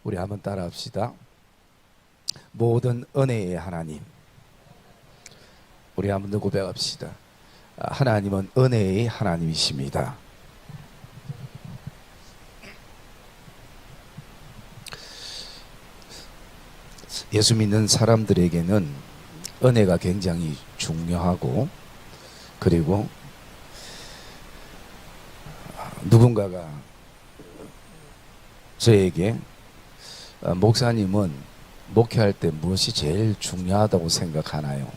우리 한번 따라합시다. 모든 은혜의 하나님. 우리 한번 더 고백합시다. 하나님은 은혜의 하나님이십니다. 예수 믿는 사람들에게는 은혜가 굉장히 중요하고, 그리고 누군가가 저에게 목사님은 목회할 때 무엇이 제일 중요하다고 생각하나요?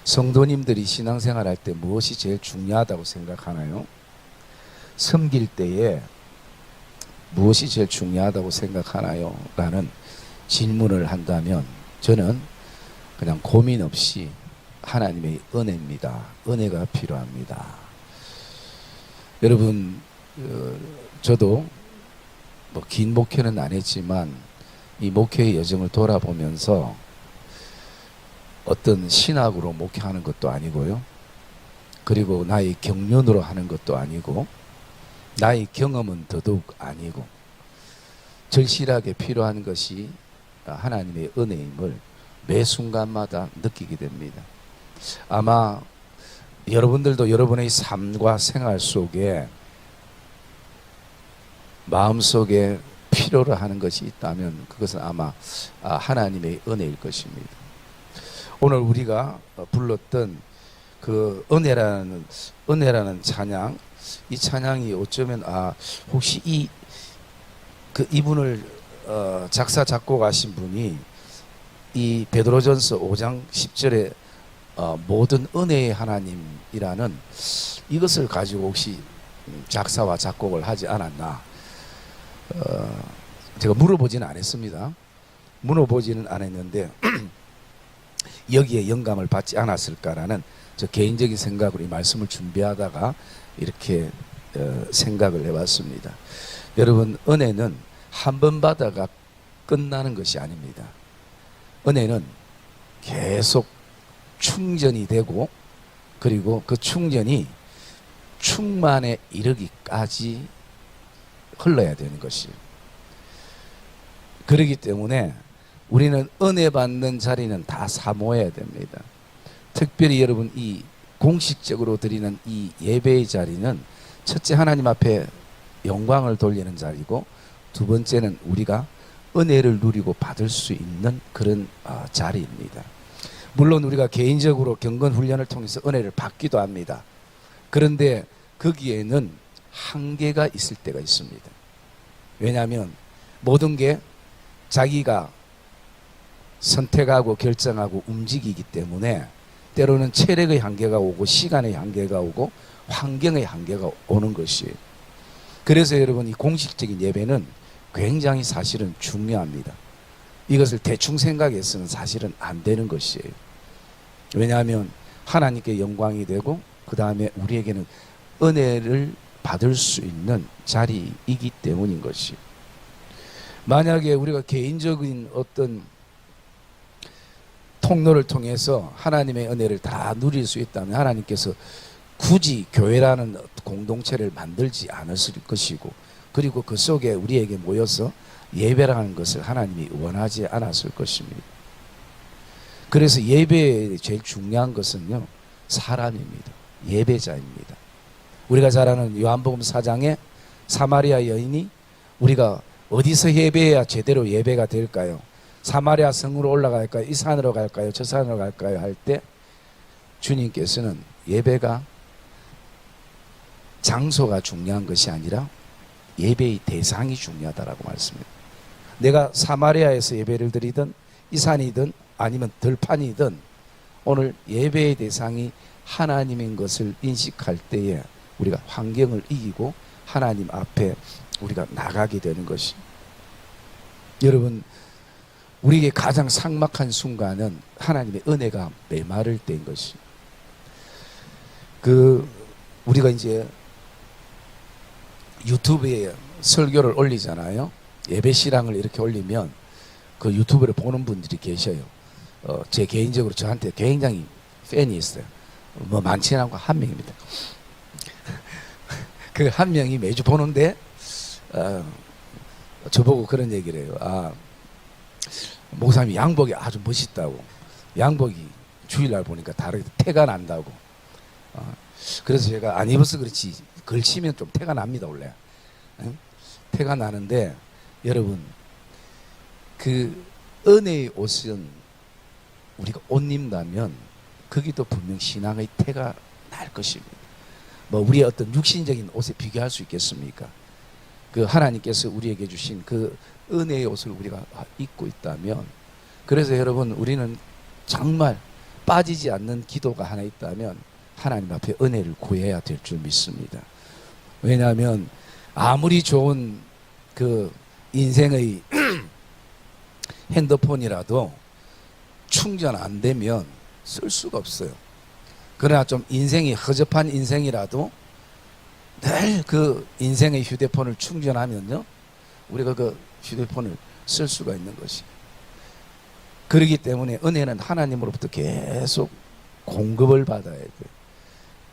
성도님들이 신앙생활 할 때 무엇이 제일 중요하다고 생각하나요? 섬길 때에 무엇이 제일 중요하다고 생각하나요? 라는 질문을 한다면 저는 그냥 고민 없이 하나님의 은혜입니다. 은혜가 필요합니다. 여러분, 저도 뭐 긴 목회는 안 했지만 이 목회의 여정을 돌아보면서 어떤 신학으로 목회하는 것도 아니고요, 그리고 나의 경륜으로 하는 것도 아니고, 나의 경험은 더더욱 아니고, 절실하게 필요한 것이 하나님의 은혜임을 매 순간마다 느끼게 됩니다. 아마 여러분들도 여러분의 삶과 생활 속에 마음속에 필요로 하는 것이 있다면 그것은 아마 하나님의 은혜일 것입니다. 오늘 우리가 불렀던 그 은혜라는 찬양, 이 찬양이 어쩌면 혹시 이분을 작사 작곡하신 분이 이 베드로전서 5장 10절에 모든 은혜의 하나님이라는 이것을 가지고 혹시 작사와 작곡을 하지 않았나? 제가 물어보지는 않았습니다. 물어보지는 않았는데 여기에 영감을 받지 않았을까라는 저 개인적인 생각으로 이 말씀을 준비하다가 이렇게 생각을 해봤습니다. 여러분, 은혜는 한 번 받아가 끝나는 것이 아닙니다. 은혜는 계속 충전이 되고, 그리고 그 충전이 충만에 이르기까지 흘러야 되는 것이에요. 그렇기 때문에 우리는 은혜 받는 자리는 다 사모해야 됩니다. 특별히 여러분, 이 공식적으로 드리는 이 예배의 자리는 첫째 하나님 앞에 영광을 돌리는 자리고, 두 번째는 우리가 은혜를 누리고 받을 수 있는 그런 자리입니다. 물론 우리가 개인적으로 경건 훈련을 통해서 은혜를 받기도 합니다. 그런데 거기에는 한계가 있을 때가 있습니다. 왜냐하면 모든 게 자기가 선택하고 결정하고 움직이기 때문에 때로는 체력의 한계가 오고, 시간의 한계가 오고, 환경의 한계가 오는 것이에요. 그래서 여러분, 이 공식적인 예배는 굉장히 사실은 중요합니다. 이것을 대충 생각해서는 사실은 안 되는 것이에요. 왜냐하면 하나님께 영광이 되고, 그 다음에 우리에게는 은혜를 받을 수 있는 자리이기 때문인 것이. 만약에 우리가 개인적인 어떤 통로를 통해서 하나님의 은혜를 다 누릴 수 있다면 하나님께서 굳이 교회라는 공동체를 만들지 않았을 것이고, 그리고 그 속에 우리에게 모여서 예배라는 것을 하나님이 원하지 않았을 것입니다. 그래서 예배의 제일 중요한 것은요, 사람입니다. 예배자입니다. 우리가 잘 아는 요한복음 4장에 사마리아 여인이 우리가 어디서 예배해야 제대로 예배가 될까요? 사마리아 성으로 올라갈까요? 이 산으로 갈까요? 저 산으로 갈까요? 할 때 주님께서는 예배가 장소가 중요한 것이 아니라 예배의 대상이 중요하다라고 말씀합니다. 내가 사마리아에서 예배를 드리든 이 산이든 아니면 들판이든 오늘 예배의 대상이 하나님인 것을 인식할 때에 우리가 환경을 이기고 하나님 앞에 우리가 나가게 되는 것이. 여러분, 우리에게 가장 삭막한 순간은 하나님의 은혜가 메마를 때인 것이. 우리가 이제 유튜브에 설교를 올리잖아요. 예배 실황을 이렇게 올리면 그 유튜브를 보는 분들이 계셔요. 제 개인적으로 저한테 굉장히 팬이 있어요. 뭐 많지는 않고 한 명입니다. 그 한 명이 매주 보는데 저보고 그런 얘기를 해요. 아, 목사님 양복이 아주 멋있다고. 양복이 주일날 보니까 다르게 태가 난다고. 그래서 제가 안 입어서 그렇지 걸치면 좀 태가 납니다 원래. 응? 태가 나는데 여러분 그 은혜의 옷은 우리가 옷 입는다면 거기도 분명 신앙의 태가 날 것입니다. 뭐 우리의 어떤 육신적인 옷에 비교할 수 있겠습니까? 그 하나님께서 우리에게 주신 그 은혜의 옷을 우리가 입고 있다면, 그래서 여러분 우리는 정말 빠지지 않는 기도가 하나 있다면 하나님 앞에 은혜를 구해야 될 줄 믿습니다. 왜냐하면 아무리 좋은 그 인생의 핸드폰이라도 충전 안 되면 쓸 수가 없어요. 그러나 좀 인생이 허접한 인생이라도 늘 그 인생의 휴대폰을 충전하면요 우리가 그 휴대폰을 쓸 수가 있는 것이. 그렇기 때문에 은혜는 하나님으로부터 계속 공급을 받아야 돼요.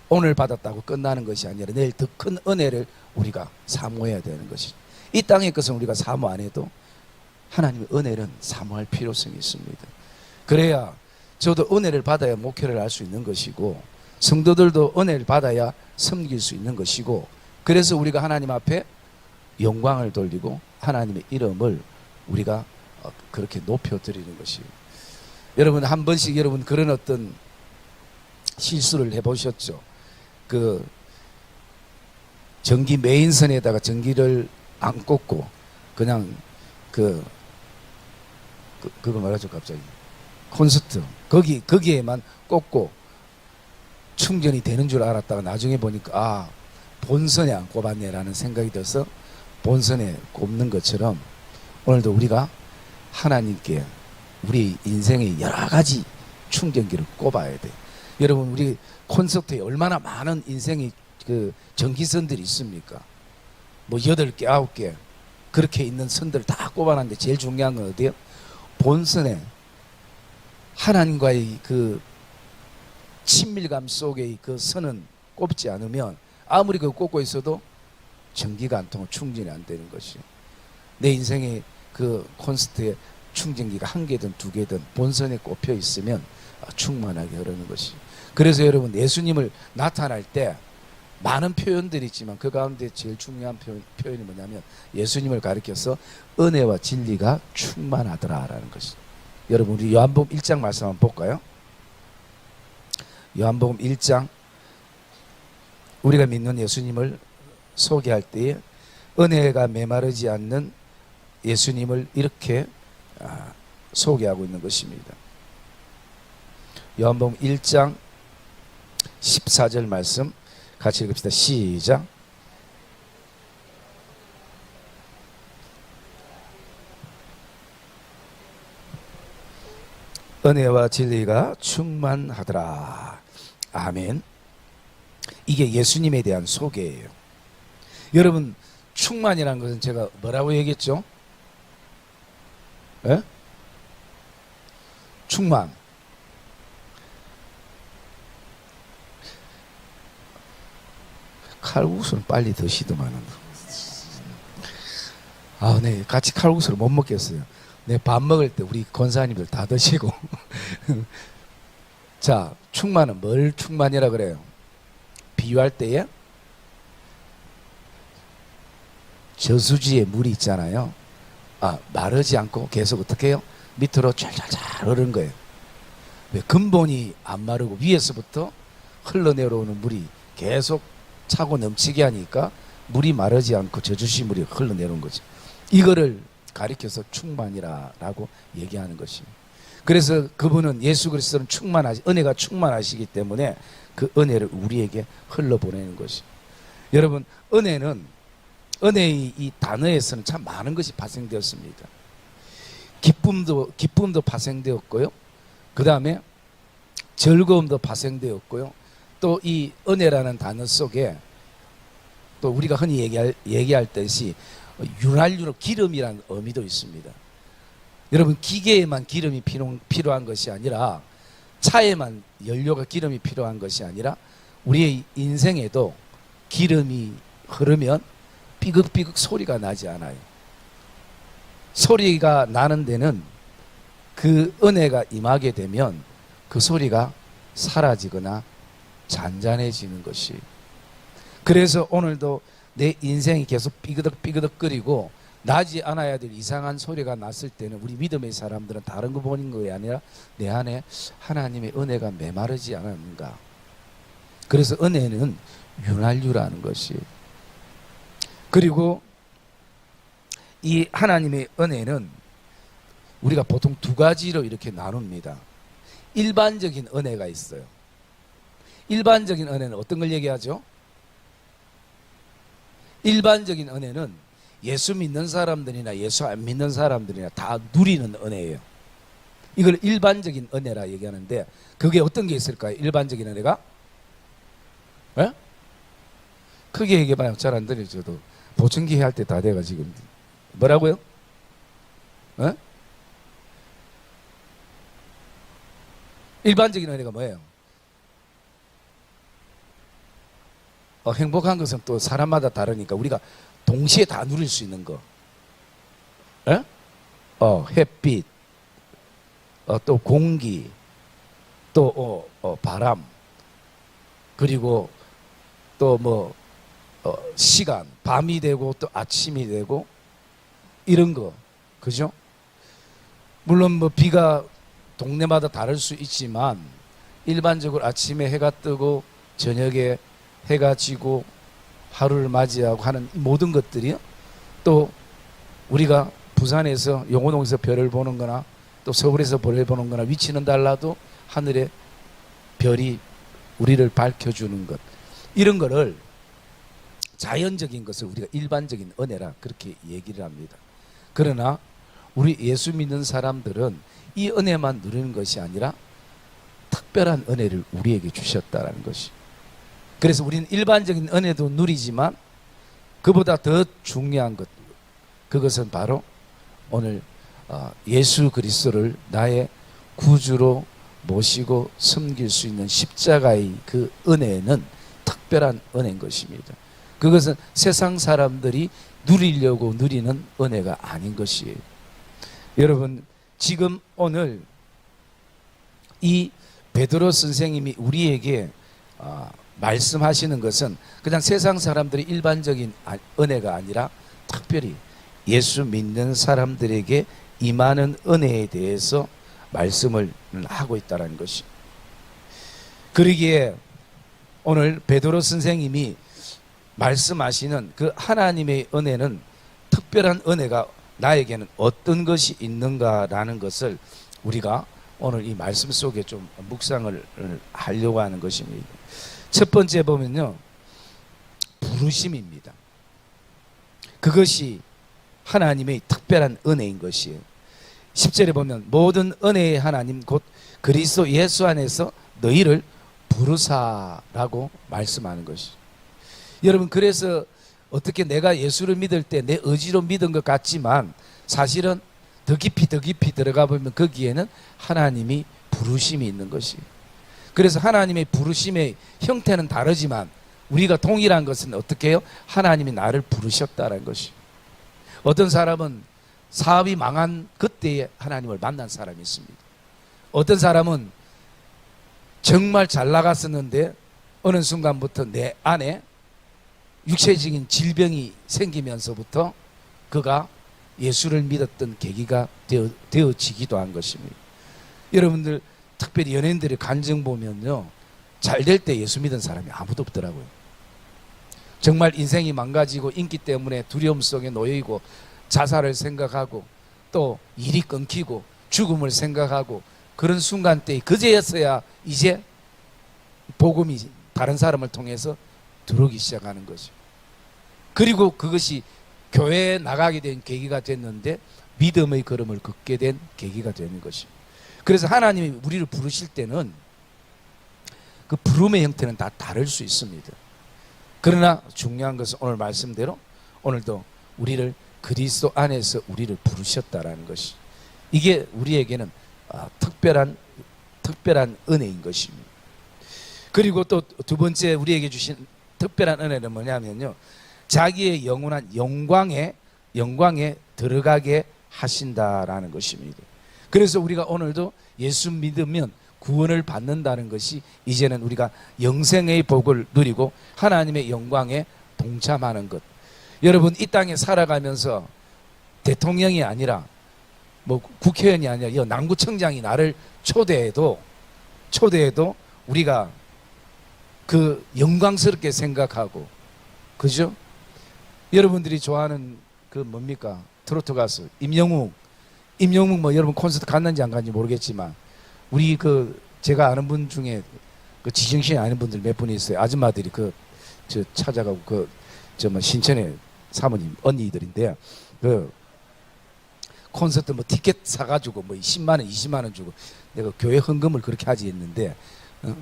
오늘 받았다고 끝나는 것이 아니라 내일 더 큰 은혜를 우리가 사모해야 되는 것이. 이 땅의 것은 우리가 사모 안 해도 하나님의 은혜는 사모할 필요성이 있습니다. 그래야 저도 은혜를 받아야 목회를 할 수 있는 것이고, 성도들도 은혜를 받아야 섬길 수 있는 것이고, 그래서 우리가 하나님 앞에 영광을 돌리고 하나님의 이름을 우리가 그렇게 높여드리는 것이에요. 여러분 한 번씩 여러분 그런 어떤 실수를 해보셨죠? 그 전기 메인선에다가 전기를 안 꽂고 그냥 그거 말하죠 갑자기 콘서트 거기에만 꽂고 충전이 되는 줄 알았다가 나중에 보니까 아 본선에 안 꼽았네라는 생각이 들어서 본선에 꼽는 것처럼 오늘도 우리가 하나님께 우리 인생의 여러 가지 충전기를 꼽아야 돼. 여러분 우리 콘서트에 얼마나 많은 인생의 그 전기선들이 있습니까? 뭐 8개 9개 그렇게 있는 선들을 다 꼽아놨는데 제일 중요한 건 어디예요? 본선에 하나님과의 그 친밀감 속의 그 선은 꼽지 않으면 아무리 그거 꼽고 있어도 전기가 안 통하고 충전이 안 되는 것이요. 내 인생의 그 콘서트에 충전기가 1개든 2개든 본선에 꼽혀 있으면 충만하게 흐르는 것이. 그래서 여러분 예수님을 나타날 때 많은 표현들이 있지만 그 가운데 제일 중요한 표현이 뭐냐면 예수님을 가리켜서 은혜와 진리가 충만하더라라는 것이. 여러분 우리 요한복음 1장 말씀 한번 볼까요? 요한복음 1장 우리가 믿는 예수님을 소개할 때에 은혜가 메마르지 않는 예수님을 이렇게 소개하고 있는 것입니다. 요한복음 1장 14절 말씀 같이 읽읍시다. 시작. 은혜와 진리가 충만하더라. 아멘. 이게 예수님에 대한 소개예요. 여러분 충만이라는 것은 제가 뭐라고 얘기했죠? 에? 충만. 칼국수는 빨리 드시더만은. 네, 같이 칼국수를 못 먹겠어요. 네, 밥 먹을 때 우리 권사님들 다 드시고. 자, 충만은 뭘 충만이라 그래요? 비유할 때에 저수지에 물이 있잖아요. 마르지 않고 계속 어떻게 해요? 밑으로 쫙쫙쫙 흐르는 거예요. 왜? 근본이 안 마르고 위에서부터 흘러내려오는 물이 계속 차고 넘치게 하니까 물이 마르지 않고 저수지 물이 흘러내려온 거죠. 이거를 가리켜서 충만이라고 얘기하는 것입니다. 그래서 그분은 예수 그리스도는 은혜가 충만하시기 때문에 그 은혜를 우리에게 흘러보내는 것입니다. 여러분 은혜의 이 단어에서는 참 많은 것이 발생되었습니다. 기쁨도 발생되었고요. 그 다음에 즐거움도 발생되었고요. 또 이 은혜라는 단어 속에 또 우리가 흔히 얘기할 듯이 윤활유로 기름이라는 의미도 있습니다. 여러분 기계에만 기름이 필요한 것이 아니라 차에만 연료가 기름이 필요한 것이 아니라 우리의 인생에도 기름이 흐르면 삐걱삐걱 소리가 나지 않아요. 소리가 나는 데는 그 은혜가 임하게 되면 그 소리가 사라지거나 잔잔해지는 것이. 그래서 오늘도 내 인생이 계속 삐그덕삐그덕거리고 나지 않아야 될 이상한 소리가 났을 때는 우리 믿음의 사람들은 다른 거 보는 것이 아니라 내 안에 하나님의 은혜가 메마르지 않았는가. 그래서 은혜는 윤활유라는 것이. 그리고 이 하나님의 은혜는 우리가 보통 두 가지로 이렇게 나눕니다. 일반적인 은혜가 있어요. 일반적인 은혜는 어떤 걸 얘기하죠? 일반적인 은혜는 예수 믿는 사람들이나 예수 안 믿는 사람들이나 다 누리는 은혜예요. 이걸 일반적인 은혜라 얘기하는데 그게 어떤 게 있을까요? 일반적인 은혜가? 예? 크게 얘기해봐요. 잘 안 들려요. 저도 보청기 할 때 다 돼가 지금. 뭐라고요? 예? 일반적인 은혜가 뭐예요? 행복한 것은 또 사람마다 다르니까 우리가 동시에 다 누릴 수 있는 거. 에? 햇빛, 또 공기, 또 바람, 그리고 또 뭐 시간, 밤이 되고 또 아침이 되고 이런 거, 그죠? 물론 뭐 비가 동네마다 다를 수 있지만 일반적으로 아침에 해가 뜨고 저녁에 해가 지고 하루를 맞이하고 하는 모든 것들이요. 또 우리가 부산에서 용호동에서 별을 보는 거나 또 서울에서 별을 보는 거나 위치는 달라도 하늘에 별이 우리를 밝혀주는 것, 이런 거를 자연적인 것을 우리가 일반적인 은혜라 그렇게 얘기를 합니다. 그러나 우리 예수 믿는 사람들은 이 은혜만 누리는 것이 아니라 특별한 은혜를 우리에게 주셨다는 것이. 그래서 우리는 일반적인 은혜도 누리지만 그보다 더 중요한 것, 그것은 바로 오늘 예수 그리스도를 나의 구주로 모시고 섬길 수 있는 십자가의 그 은혜는 특별한 은혜인 것입니다. 그것은 세상 사람들이 누리려고 누리는 은혜가 아닌 것이에요. 여러분, 지금 오늘 이 베드로 선생님이 우리에게 말씀하시는 것은 그냥 세상 사람들이 일반적인 은혜가 아니라 특별히 예수 믿는 사람들에게 임하는 은혜에 대해서 말씀을 하고 있다는 것이. 그러기에 오늘 베드로 선생님이 말씀하시는 그 하나님의 은혜는, 특별한 은혜가 나에게는 어떤 것이 있는가라는 것을 우리가 오늘 이 말씀 속에 좀 묵상을 하려고 하는 것입니다. 첫 번째 보면요, 부르심입니다. 그것이 하나님의 특별한 은혜인 것이에요. 10절에 보면 모든 은혜의 하나님 곧 그리스도 예수 안에서 너희를 부르사라고 말씀하는 것이. 여러분, 그래서 어떻게 내가 예수를 믿을 때 내 의지로 믿은 것 같지만 사실은 더 깊이 들어가 보면 거기에는 하나님이 부르심이 있는 것이. 그래서 하나님의 부르심의 형태는 다르지만 우리가 동일한 것은 어떻게 해요? 하나님이 나를 부르셨다는 것이. 어떤 사람은 사업이 망한 그때에 하나님을 만난 사람이 있습니다. 어떤 사람은 정말 잘 나갔었는데 어느 순간부터 내 안에 육체적인 질병이 생기면서부터 그가 예수를 믿었던 계기가 되어지기도 한 것입니다. 여러분들 특별히 연예인들의 간증 보면요, 잘 될 때 예수 믿은 사람이 아무도 없더라고요. 정말 인생이 망가지고 인기 때문에 두려움 속에 놓여있고 자살을 생각하고 또 일이 끊기고 죽음을 생각하고 그런 순간대에 그제였어야 이제 복음이 다른 사람을 통해서 들어오기 시작하는 거죠. 그리고 그것이 교회에 나가게 된 계기가 됐는데 믿음의 걸음을 걷게 된 계기가 되는 것입니다. 그래서 하나님이 우리를 부르실 때는 그 부름의 형태는 다 다를 수 있습니다. 그러나 중요한 것은 오늘 말씀대로 오늘도 우리를 그리스도 안에서 우리를 부르셨다라는 것이, 이게 우리에게는 특별한 은혜인 것입니다. 그리고 또 두 번째 우리에게 주신 특별한 은혜는 뭐냐면요, 자기의 영원한 영광에 들어가게 하신다라는 것입니다. 그래서 우리가 오늘도 예수 믿으면 구원을 받는다는 것이 이제는 우리가 영생의 복을 누리고 하나님의 영광에 동참하는 것. 여러분, 이 땅에 살아가면서 대통령이 아니라 뭐 국회의원이 아니라 남구청장이 나를 초대해도 우리가 그 영광스럽게 생각하고, 그죠? 여러분들이 좋아하는 그 뭡니까? 트로트 가수 임영웅 뭐 여러분 콘서트 갔는지 안 갔는지 모르겠지만 우리 그 제가 아는 분 중에 그 지정신이 아는 분들 몇 분이 있어요. 아줌마들이 그 저 찾아가고 그 저 뭐 신천의 사모님 언니들인데 그 콘서트 뭐 티켓 사가지고 뭐 10만 원 20만 원 주고 내가 교회 헌금을 그렇게 하지 했는데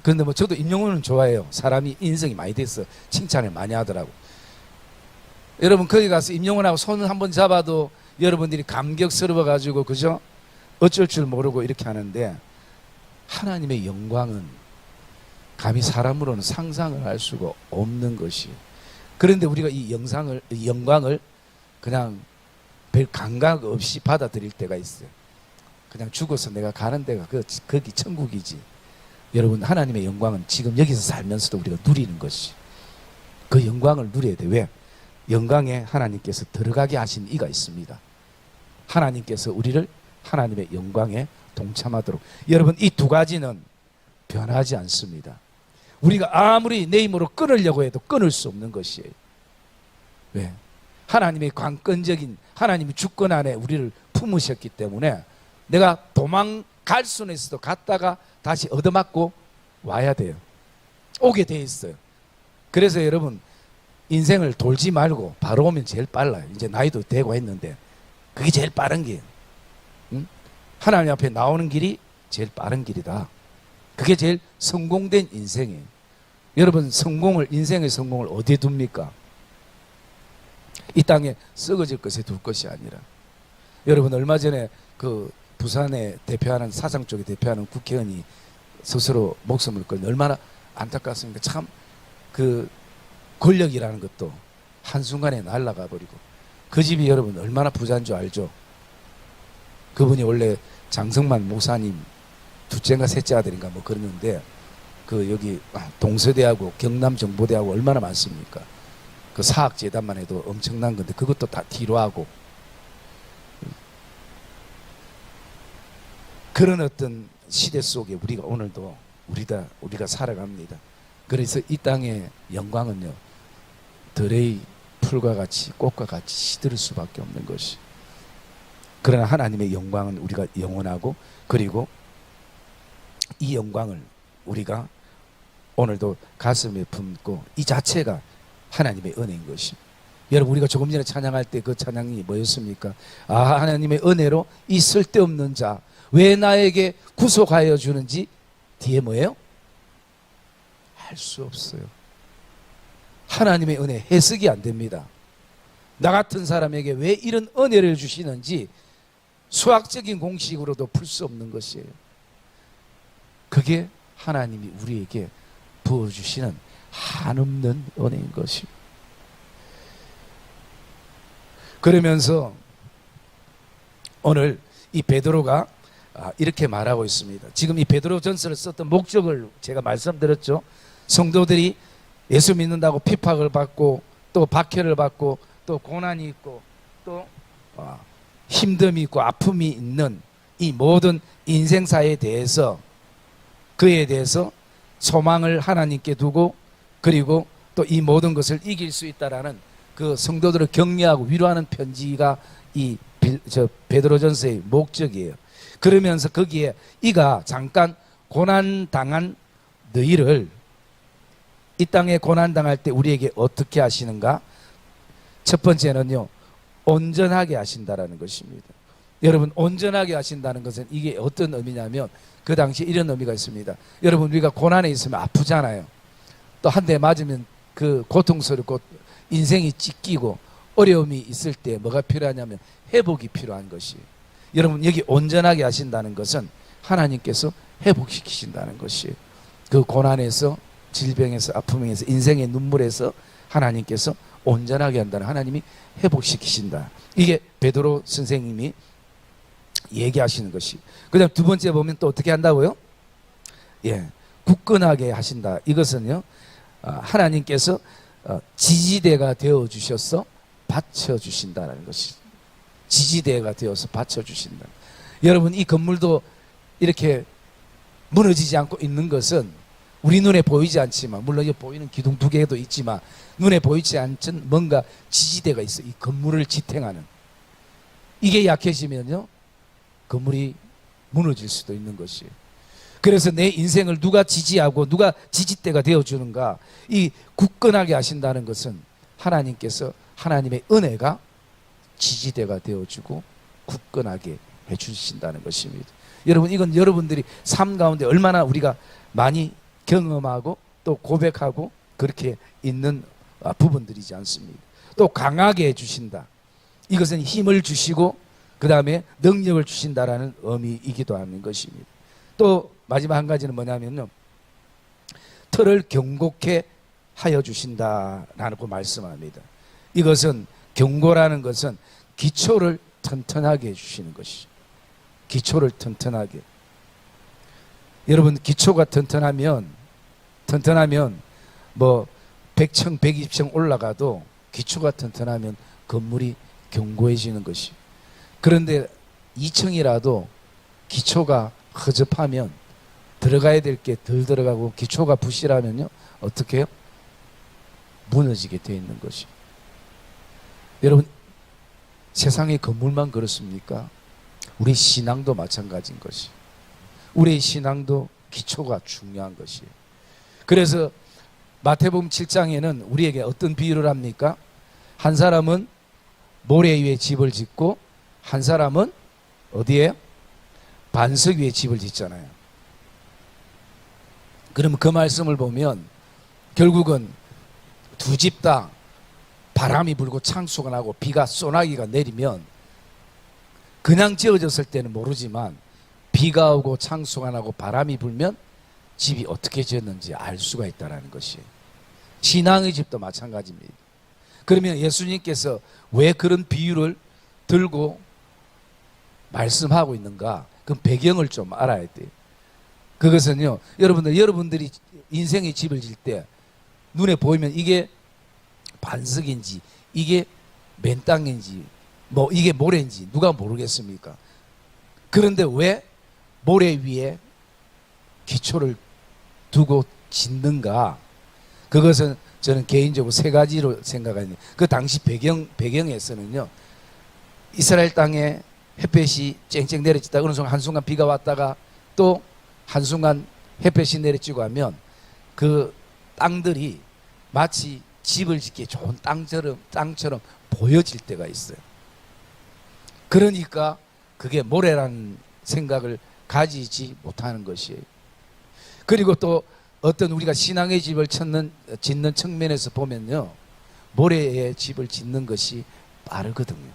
그런데 뭐 저도 임영웅은 좋아해요. 사람이 인성이 많이 돼서 칭찬을 많이 하더라고. 여러분 거기 가서 임영웅하고 손을 한번 잡아도 여러분들이 감격스러워 가지고, 그죠? 어쩔 줄 모르고 이렇게 하는데 하나님의 영광은 감히 사람으로는 상상을 할 수가 없는 것이에요. 그런데 우리가 이 영광을 그냥 별 감각 없이 받아들일 때가 있어요. 그냥 죽어서 내가 가는 데가 거기 천국이지. 여러분, 하나님의 영광은 지금 여기서 살면서도 우리가 누리는 것이, 그 영광을 누려야 돼. 왜? 영광에 하나님께서 들어가게 하신 이가 있습니다. 하나님께서 우리를 하나님의 영광에 동참하도록. 여러분, 이 두 가지는 변하지 않습니다. 우리가 아무리 내 힘으로 끊으려고 해도 끊을 수 없는 것이에요. 왜? 하나님의 관건적인, 하나님이 주권 안에 우리를 품으셨기 때문에 내가 도망갈 수는 있어도 갔다가 다시 얻어맞고 와야 돼요. 오게 돼 있어요. 그래서 여러분, 인생을 돌지 말고 바로 오면 제일 빨라요. 이제 나이도 되고 했는데 그게 제일 빠른 길이에요. 응? 하나님 앞에 나오는 길이 제일 빠른 길이다. 그게 제일 성공된 인생이에요. 여러분, 인생의 성공을 어디에 둡니까? 이 땅에 썩어질 것에 둘 것이 아니라, 여러분 얼마 전에 그 부산에 대표하는, 사상 쪽에 대표하는 국회의원이 스스로 목숨을 끊는, 얼마나 안타깝습니까? 참 그 권력이라는 것도 한순간에 날아가 버리고, 그 집이 여러분 얼마나 부자인 줄 알죠? 그분이 원래 장성만 목사님 둘째인가 셋째 아들인가 뭐 그러는데, 그 여기 동서대하고 경남정보대하고 얼마나 많습니까? 그 사학재단만 해도 엄청난 건데 그것도 다 뒤로 하고, 그런 어떤 시대 속에 우리가 오늘도 우리가 살아갑니다. 그래서 이 땅의 영광은요, 들의 풀과 같이, 꽃과 같이 시들 수밖에 없는 것이. 그러나 하나님의 영광은 우리가 영원하고, 그리고 이 영광을 우리가 오늘도 가슴에 품고, 이 자체가 하나님의 은혜인 것입니다. 여러분, 우리가 조금 전에 찬양할 때 그 찬양이 뭐였습니까? 아, 하나님의 은혜로 이 쓸데없는 자 왜 나에게 구속하여 주는지, 뒤에 뭐예요? 알 수 없어요. 하나님의 은혜 해석이 안 됩니다. 나 같은 사람에게 왜 이런 은혜를 주시는지 수학적인 공식으로도 풀 수 없는 것이에요. 그게 하나님이 우리에게 부어주시는 한없는 은혜인 것입니다. 그러면서 오늘 이 베드로가 이렇게 말하고 있습니다. 지금 이 베드로전서를 썼던 목적을 제가 말씀드렸죠. 성도들이 예수 믿는다고 핍박을 받고, 또 박해를 받고, 또 고난이 있고, 또 힘듦이 있고 아픔이 있는 이 모든 인생사에 대해서, 그에 대해서 소망을 하나님께 두고, 그리고 또 이 모든 것을 이길 수 있다라는 그 성도들을 격려하고 위로하는 편지가 이 베드로전서의 목적이에요. 그러면서 거기에 이가 잠깐 고난당한 너희를, 이 땅에 고난당할 때 우리에게 어떻게 하시는가? 첫 번째는요, 온전하게 하신다라는 것입니다. 여러분, 온전하게 하신다는 것은 이게 어떤 의미냐면, 그 당시에 이런 의미가 있습니다. 여러분, 우리가 고난에 있으면 아프잖아요. 또 한 대 맞으면 그 고통스럽고 인생이 찢기고 어려움이 있을 때 뭐가 필요하냐면 회복이 필요한 것이에요. 여러분, 여기 온전하게 하신다는 것은 하나님께서 회복시키신다는 것이에요. 그 고난에서, 질병에서, 아픔에서, 인생의 눈물에서 하나님께서 온전하게 한다는, 하나님이 회복시키신다. 이게 베드로 선생님이 얘기하시는 것이. 그다음 두 번째 보면 또 어떻게 한다고요? 예, 굳건하게 하신다. 이것은요, 하나님께서 지지대가 되어 주셔서 받쳐 주신다는 것이. 지지대가 되어서 받쳐 주신다. 여러분, 이 건물도 이렇게 무너지지 않고 있는 것은 우리 눈에 보이지 않지만, 물론 여기 보이는 기둥 두 개도 있지만 눈에 보이지 않는 뭔가 지지대가 있어. 이 건물을 지탱하는. 이게 약해지면요, 건물이 무너질 수도 있는 것이에요. 그래서 내 인생을 누가 지지하고 누가 지지대가 되어주는가, 이 굳건하게 하신다는 것은 하나님께서, 하나님의 은혜가 지지대가 되어주고 굳건하게 해주신다는 것입니다. 여러분, 이건 여러분들이 삶 가운데 얼마나 우리가 많이 경험하고 또 고백하고 그렇게 있는 부분들이지 않습니까? 또 강하게 해주신다. 이것은 힘을 주시고 그 다음에 능력을 주신다라는 의미이기도 하는 것입니다. 또 마지막 한 가지는 뭐냐면요, 틀을 견고케 하여 주신다라고 말씀합니다. 이것은, 견고라는 것은 기초를 튼튼하게 해주시는 것이죠. 기초를 튼튼하게. 여러분, 기초가 튼튼하면 뭐 100층 120층 올라가도 기초가 튼튼하면 건물이 견고해지는 것이. 그런데 2층이라도 기초가 허접하면 들어가야 될 게 덜 들어가고 기초가 부실하면요, 어떻게 해요? 무너지게 되어 있는 것이. 여러분, 세상의 건물만 그렇습니까? 우리 신앙도 마찬가지인 것이. 우리의 신앙도 기초가 중요한 것이에요. 그래서 마태복음 7장에는 우리에게 어떤 비유를 합니까? 한 사람은 모래 위에 집을 짓고 한 사람은 어디에? 반석 위에 집을 짓잖아요. 그러면 그 말씀을 보면 결국은 두 집 다 바람이 불고 창수가 나고 비가 소나기가 내리면 그냥 지어졌을 때는 모르지만 비가 오고 창수가 나고 바람이 불면 집이 어떻게 지었는지 알 수가 있다는 것이에요. 신앙의 집도 마찬가지입니다. 그러면 예수님께서 왜 그런 비유를 들고 말씀하고 있는가? 그 배경을 좀 알아야 돼요. 그것은요, 여러분들이 인생의 집을 질 때 눈에 보이면 이게 반석인지 이게 맨 땅인지 뭐 이게 모래인지 누가 모르겠습니까? 그런데 왜 모래 위에 기초를 두고 짓는가? 그것은 저는 개인적으로 세 가지로 생각하는데, 그 당시 배경에서는요, 이스라엘 땅에 햇볕이 쨍쨍 내려지다 어느 순간 한순간 비가 왔다가 또 한순간 햇볕이 내려지고 하면 그 땅들이 마치 집을 짓기에 좋은 땅처럼 보여질 때가 있어요. 그러니까 그게 모래라는 생각을 가지지 못하는 것이에요. 그리고 또 어떤 우리가 신앙의 집을 짓는 측면에서 보면요, 모래에 집을 짓는 것이 빠르거든요.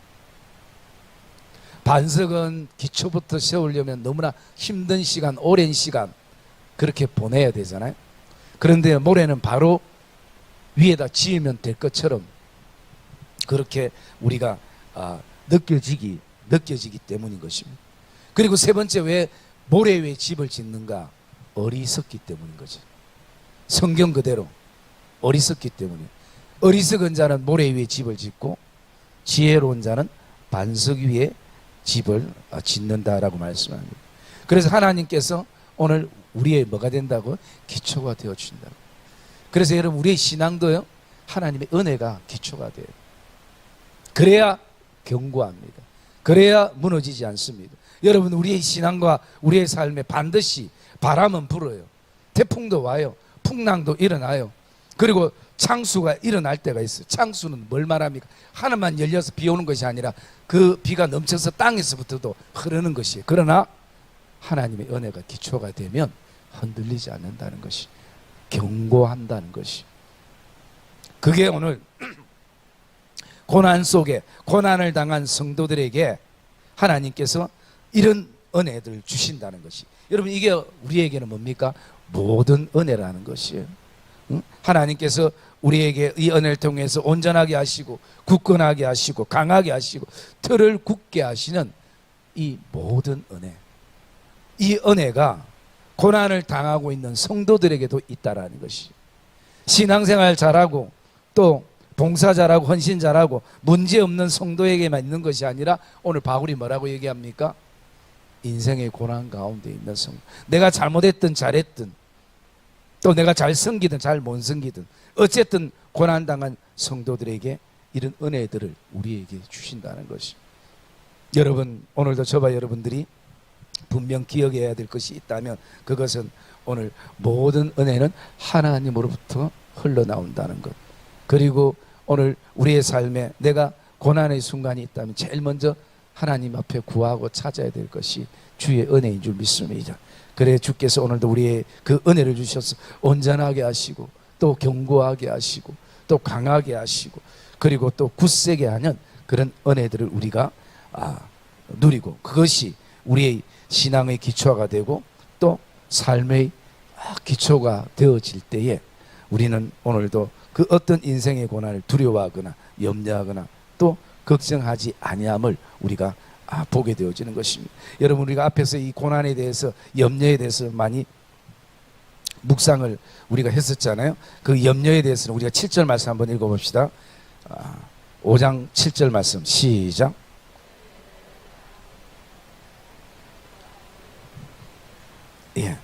반석은 기초부터 세우려면 너무나 힘든 시간, 오랜 시간 그렇게 보내야 되잖아요. 그런데 모래는 바로 위에다 지으면 될 것처럼 그렇게 우리가 느껴지기 때문인 것입니다. 그리고 세 번째, 왜 모래 위에 집을 짓는가? 어리석기 때문인 거죠. 성경 그대로 어리석기 때문에. 어리석은 자는 모래 위에 집을 짓고 지혜로운 자는 반석 위에 집을 짓는다라고 말씀합니다. 그래서 하나님께서 오늘 우리의 뭐가 된다고? 기초가 되어 주신다고. 그래서 여러분, 우리의 신앙도요, 하나님의 은혜가 기초가 돼요. 그래야 견고합니다. 그래야 무너지지 않습니다. 여러분, 우리의 신앙과 우리의 삶에 반드시 바람은 불어요. 태풍도 와요. 풍랑도 일어나요. 그리고 창수가 일어날 때가 있어요. 창수는 뭘 말합니까? 하늘만 열려서 비 오는 것이 아니라 그 비가 넘쳐서 땅에서부터도 흐르는 것이에요. 그러나 하나님의 은혜가 기초가 되면 흔들리지 않는다는 것이, 견고한다는 것이. 그게 오늘 고난 속에 고난을 당한 성도들에게 하나님께서 이런 은혜들을 주신다는 것이. 여러분, 이게 우리에게는 뭡니까? 모든 은혜라는 것이에요. 하나님께서 우리에게 이 은혜를 통해서 온전하게 하시고 굳건하게 하시고 강하게 하시고 틀을 굳게 하시는 이 모든 은혜, 이 은혜가 고난을 당하고 있는 성도들에게도 있다라는 것이, 신앙생활 잘하고 또 봉사 잘하고 헌신 잘하고 문제없는 성도에게만 있는 것이 아니라 오늘 바울이 뭐라고 얘기합니까? 인생의 고난 가운데 있는 성도, 내가 잘못했든 잘했든 또 내가 잘 섬기든 잘 못 섬기든 어쨌든 고난당한 성도들에게 이런 은혜들을 우리에게 주신다는 것이, 여러분 오늘도 저와 여러분들이 분명 기억해야 될 것이 있다면 그것은 오늘 모든 은혜는 하나님으로부터 흘러나온다는 것, 그리고 오늘 우리의 삶에 내가 고난의 순간이 있다면 제일 먼저 하나님 앞에 구하고 찾아야 될 것이 주의 은혜인 줄 믿습니다. 그래 주께서 오늘도 우리의 그 은혜를 주셔서 온전하게 하시고 또 견고하게 하시고 또 강하게 하시고 그리고 또 굳세게 하는 그런 은혜들을 우리가 누리고, 그것이 우리의 신앙의 기초가 되고 또 삶의 기초가 되어질 때에 우리는 오늘도 그 어떤 인생의 고난을 두려워하거나 염려하거나 또 걱정하지 아니함을 우리가 보게 되어지는 것입니다. 여러분, 우리가 앞에서 이 고난에 대해서, 염려에 대해서 많이 묵상을 우리가 했었잖아요. 그 염려에 대해서는 우리가 7절 말씀 한번 읽어봅시다. 5장 7절 말씀 시작. 예.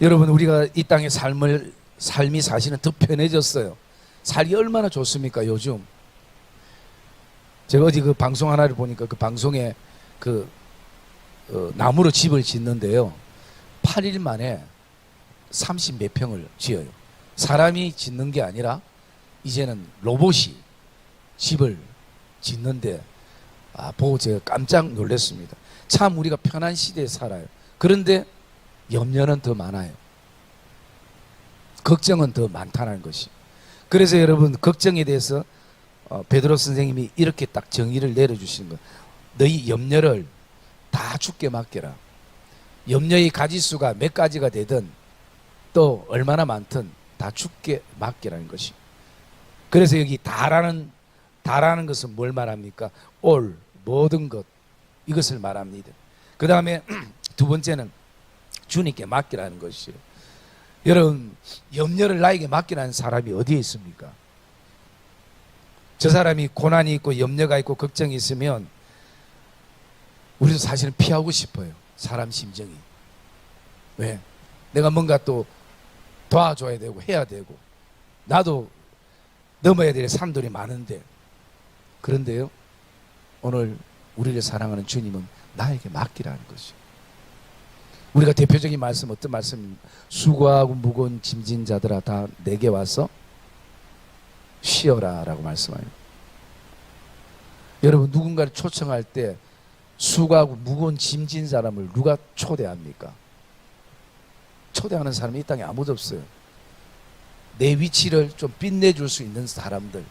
여러분, 우리가 이 땅의 삶이 사실은 더 편해졌어요. 살기 얼마나 좋습니까 요즘. 제가 어디 그 방송 하나를 보니까 그 방송에 나무로 집을 짓는데요, 8일 만에 30 몇 평을 지어요. 사람이 짓는 게 아니라 이제는 로봇이 집을 짓는데 보고 제가 깜짝 놀랐습니다. 참 우리가 편한 시대에 살아요. 그런데 염려는 더 많아요. 걱정은 더 많다는 것이. 그래서 여러분, 걱정에 대해서 베드로 선생님이 이렇게 딱 정의를 내려주시는 거예요. 너희 염려를 다 주께 맡겨라. 염려의 가지수가 몇 가지가 되든 또 얼마나 많든 다 주께 맡기라는 것이. 그래서 여기 다라는 것은 뭘 말합니까? 올, 모든 것, 이것을 말합니다. 그 다음에 두 번째는 주님께 맡기라는 것이에요. 여러분, 염려를 나에게 맡기라는 사람이 어디에 있습니까? 저 사람이 고난이 있고 염려가 있고 걱정이 있으면 우리도 사실은 피하고 싶어요. 사람 심정이. 왜? 내가 뭔가 또 도와줘야 되고 해야 되고 나도 넘어야 될 산들이 많은데, 그런데요, 오늘 우리를 사랑하는 주님은 나에게 맡기라는 것이죠. 우리가 대표적인 말씀 어떤 말씀입니까? 수고하고 무거운 짐진 자들아 다 내게 와서 쉬어라 라고 말씀합니다. 여러분, 누군가를 초청할 때 수고하고 무거운 짐진 사람을 누가 초대합니까? 초대하는 사람이 이 땅에 아무도 없어요. 내 위치를 좀 빛내줄 수 있는 사람들,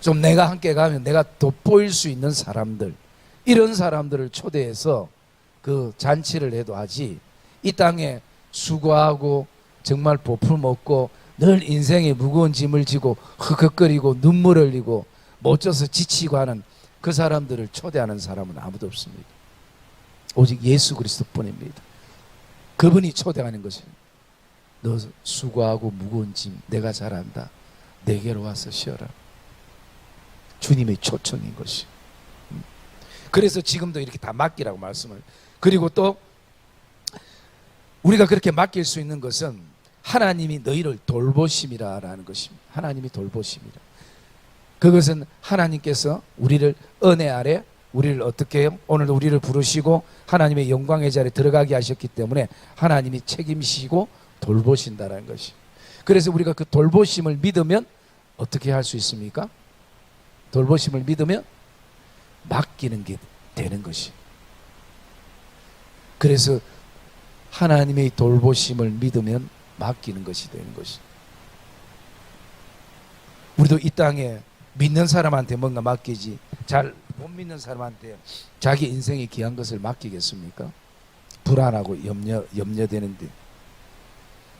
좀 내가 함께 가면 내가 돋보일 수 있는 사람들, 이런 사람들을 초대해서 그 잔치를 해도 하지, 이 땅에 수고하고 정말 볼품없고 늘 인생에 무거운 짐을 지고 흑흑거리고 눈물 흘리고 못 져서 지치고 하는 그 사람들을 초대하는 사람은 아무도 없습니다. 오직 예수 그리스도뿐입니다. 그분이 초대하는 것입니다. 너 수고하고 무거운 짐 내가 잘 안다. 내게로 와서 쉬어라. 주님의 초청인 것이. 그래서 지금도 이렇게 다 맡기라고 말씀을. 그리고 또 우리가 그렇게 맡길 수 있는 것은 하나님이 너희를 돌보심이라라는 것입니다. 하나님이 돌보심이라. 그것은 하나님께서 우리를 은혜 아래, 우리를 어떻게 해요? 오늘도 우리를 부르시고 하나님의 영광의 자리에 들어가게 하셨기 때문에 하나님이 책임지시고 돌보신다라는 것이. 그래서 우리가 그 돌보심을 믿으면 어떻게 할 수 있습니까? 돌보심을 믿으면 맡기는 게 되는 것이. 그래서 하나님의 돌보심을 믿으면 맡기는 것이 되는 것이. 우리도 이 땅에 믿는 사람한테 뭔가 맡기지, 잘 못 믿는 사람한테 자기 인생에 귀한 것을 맡기겠습니까? 불안하고 염려되는데.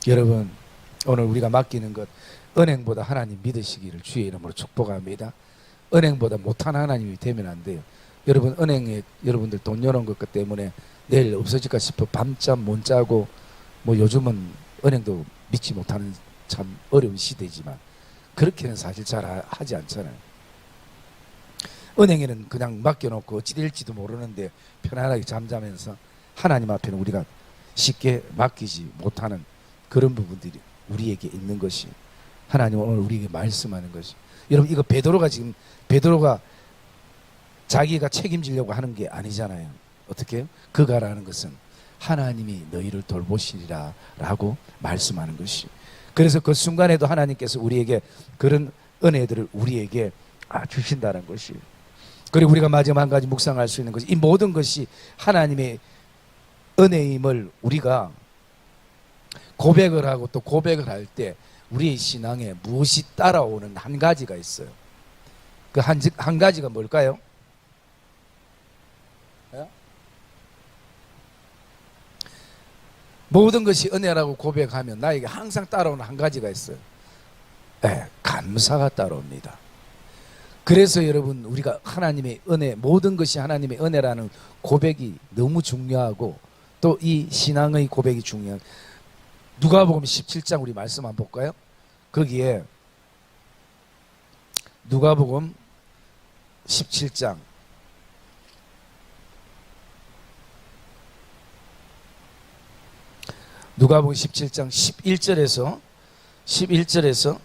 여러분, 오늘 우리가 맡기는 것, 은행보다 하나님 믿으시기를 주의 이름으로 축복합니다. 은행보다 못한 하나님이 되면 안 돼요. 여러분 은행에 여러분들 돈 열어놓은 것 때문에 내일 없어질까 싶어 밤잠 못 자고 뭐 요즘은 은행도 믿지 못하는 참 어려운 시대지만 그렇게는 사실 잘 하지 않잖아요. 은행에는 그냥 맡겨놓고 어찌 될지도 모르는데 편안하게 잠자면서 하나님 앞에는 우리가 쉽게 맡기지 못하는 그런 부분들이 우리에게 있는 것이 하나님 오늘 우리에게 말씀하는 것이. 여러분 이거 베드로가 자기가 책임지려고 하는 게 아니잖아요. 어떻게 해요? 그가라는 것은 하나님이 너희를 돌보시리라 라고 말씀하는 것이. 그래서 그 순간에도 하나님께서 우리에게 그런 은혜들을 우리에게 주신다는 것이. 그리고 우리가 마지막 한 가지 묵상할 수 있는 것이 이 모든 것이 하나님의 은혜임을 우리가 고백을 하고 또 고백을 할 때 우리의 신앙에 무엇이 따라오는 한 가지가 있어요. 그 한 가지가 뭘까요? 모든 것이 은혜라고 고백하면 나에게 항상 따라오는 한 가지가 있어요. 감사가 따라옵니다. 그래서 여러분 우리가 하나님의 은혜, 모든 것이 하나님의 은혜라는 고백이 너무 중요하고 또 이 신앙의 고백이 중요한. 누가복음 17장 우리 말씀 한번 볼까요? 거기에 누가복음 17장 누가복음 17장 11절에서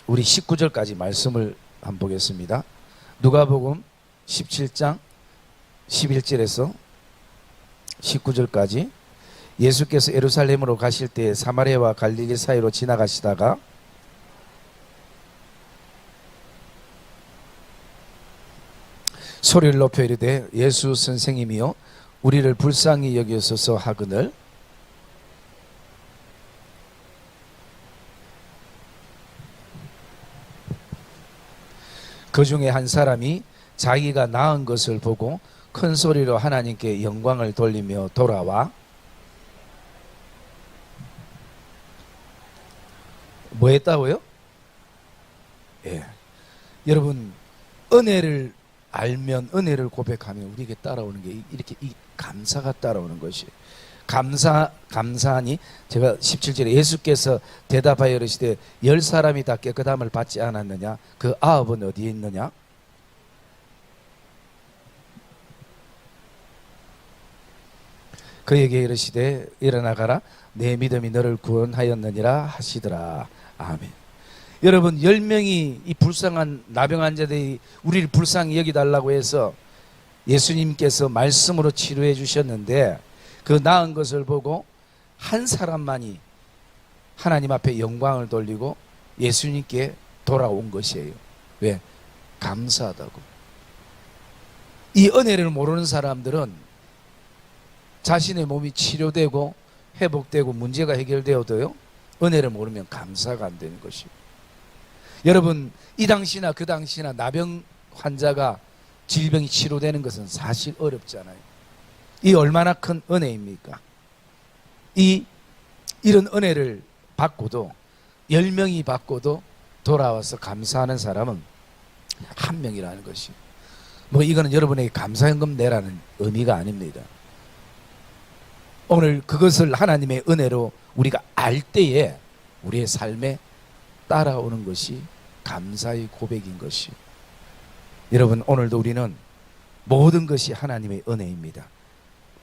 우리 19절까지 말씀을 한번 보겠습니다. 누가복음 17장 11절에서 19절까지. 예수께서 예루살렘으로 가실 때 사마리아와 갈릴리 사이로 지나가시다가 소리를 높여 이르되 예수 선생님이여 우리를 불쌍히 여기소서 하거늘 그 중에 한 사람이 자기가 낳은 것을 보고 큰 소리로 하나님께 영광을 돌리며 돌아와 뭐 했다고요? 여러분 은혜를 알면 은혜를 고백하면 우리에게 따라오는 게 이렇게 이 감사가 따라오는 것이. 감사하니 제가 17절에 예수께서 대답하여 이르시되 10사람이 다 깨끗함을 받지 않았느냐? 그 9은 어디에 있느냐? 그에게 이르시되 일어나 가라 내 믿음이 너를 구원하였느니라 하시더라. 아멘. 여러분 10명이 이 불쌍한 나병 환자들이 우리를 불쌍히 여기달라고 해서 예수님께서 말씀으로 치료해 주셨는데 그 나은 것을 보고 한 사람만이 하나님 앞에 영광을 돌리고 예수님께 돌아온 것이에요. 왜? 감사하다고. 이 은혜를 모르는 사람들은 자신의 몸이 치료되고 회복되고 문제가 해결되어도요 은혜를 모르면 감사가 안 되는 것이에요. 여러분 이 당시나 그 당시나 나병 환자가 질병이 치료되는 것은 사실 어렵잖아요. 이 얼마나 큰 은혜입니까? 이런 은혜를 받고도 10명이 받고도 돌아와서 감사하는 사람은 한 명이라는 것이. 뭐 이거는 여러분에게 감사연금 내라는 의미가 아닙니다. 오늘 그것을 하나님의 은혜로 우리가 알 때에 우리의 삶에 따라오는 것이 감사의 고백인 것이. 여러분 오늘도 우리는 모든 것이 하나님의 은혜입니다.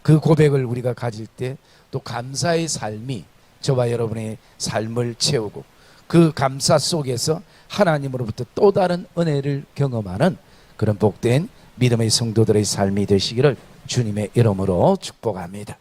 그 고백을 우리가 가질 때 또 감사의 삶이 저와 여러분의 삶을 채우고 그 감사 속에서 하나님으로부터 또 다른 은혜를 경험하는 그런 복된 믿음의 성도들의 삶이 되시기를 주님의 이름으로 축복합니다.